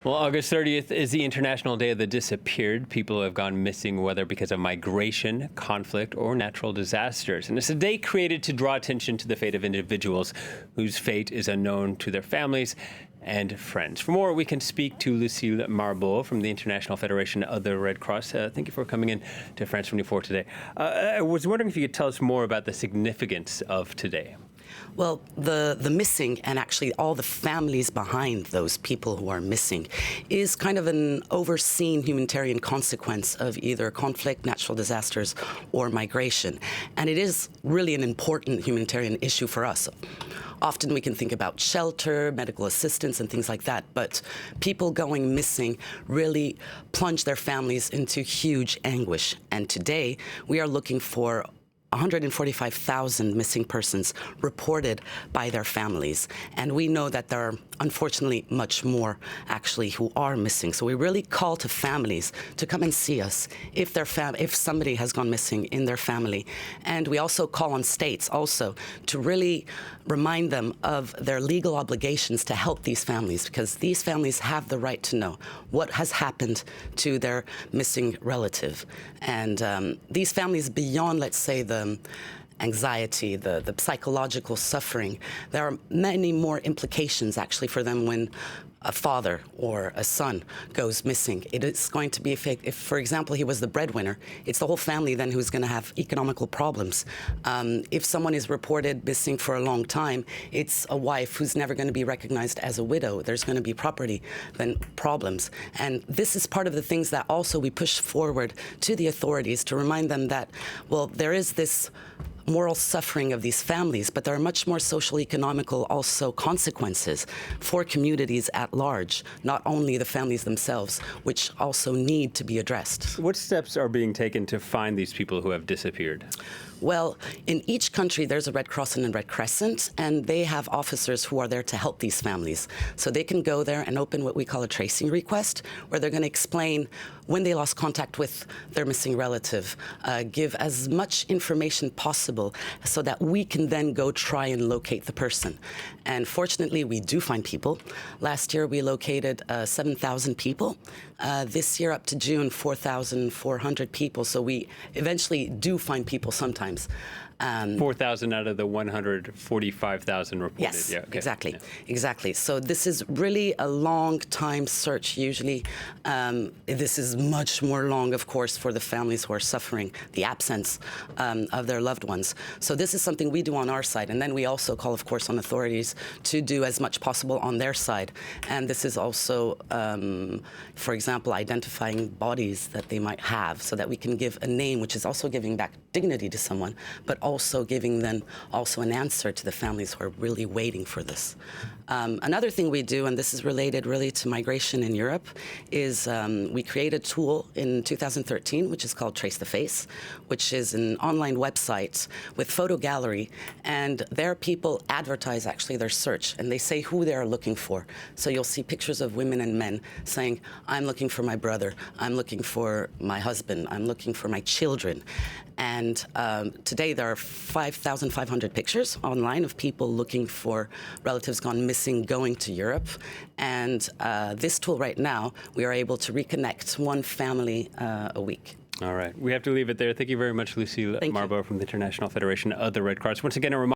Well, August 30th is the International Day of the Disappeared, people who have gone missing, whether because of migration, conflict, or natural disasters. And it's a day created to draw attention to the fate of individuals whose fate is unknown to their families and friends. For more, we can speak to Lucille Marbeau from the International Federation of the Red Cross. Thank you for coming in to France 24 today. I was wondering if you could tell us more about the significance of today. Well, the missing and actually all the families behind those people who are missing is kind of an overseen humanitarian consequence of either conflict, natural disasters, or migration. And it is really an important humanitarian issue for us. Often we can think about shelter, medical assistance, and things like that, but people going missing really plunge their families into huge anguish. And today we are looking for 145,000 missing persons reported by their families. And we know that there are, unfortunately, much more actually who are missing. So we really call to families to come and see us if somebody has gone missing in their family. And we also call on states also to really remind them of their legal obligations to help these families, because these families have the right to know what has happened to their missing relative. And these families, beyond, let's say, the anxiety, the psychological suffering, there are many more implications actually for them when a father or a son goes missing. It is going to be, if for example, he was the breadwinner, it's the whole family then who's going to have economical problems. If someone is reported missing for a long time, it's a wife who's never going to be recognized as a widow. There's going to be property then problems. And this is part of the things that also we push forward to the authorities to remind them that, well, there is this moral suffering of these families, but there are much more social, economical also consequences for communities at large, not only the families themselves, which also need to be addressed. What steps are being taken to find these people who have disappeared? Well, in each country, there's a Red Cross and a Red Crescent, and they have officers who are there to help these families. So they can go there and open what we call a tracing request, where they're going to explain when they lost contact with their missing relative, give as much information possible so that we can then go try and locate the person. And fortunately, we do find people. Last year, we located 7,000 people. This year, up to June, 4,400 people. So we eventually do find people sometimes. 4,000 out of the 145,000 reported. Yes, yeah, okay. exactly, yeah. exactly. So this is really a long time search. Usually, this is much more long, of course, for the families who are suffering the absence of their loved ones. So this is something we do on our side, and then we also call, of course, on authorities to do as much possible on their side. And this is also, for example, identifying bodies that they might have, so that we can give a name, which is also giving back dignity to someone, but also giving them also an answer to the families who are really waiting for this. Another thing we do, and this is related really to migration in Europe, is we created a tool in 2013, which is called Trace the Face, which is an online website with photo gallery, and there people advertise actually their search, and they say who they are looking for. So you'll see pictures of women and men saying, I'm looking for my brother, I'm looking for my husband, I'm looking for my children. And today there are 5,500 pictures online of people looking for relatives gone missing going to Europe. And this tool right now, we are able to reconnect one family a week. All right. We have to leave it there. Thank you very much, Lucille Marbeau from the International Federation of the Red Cross. Once again, a reminder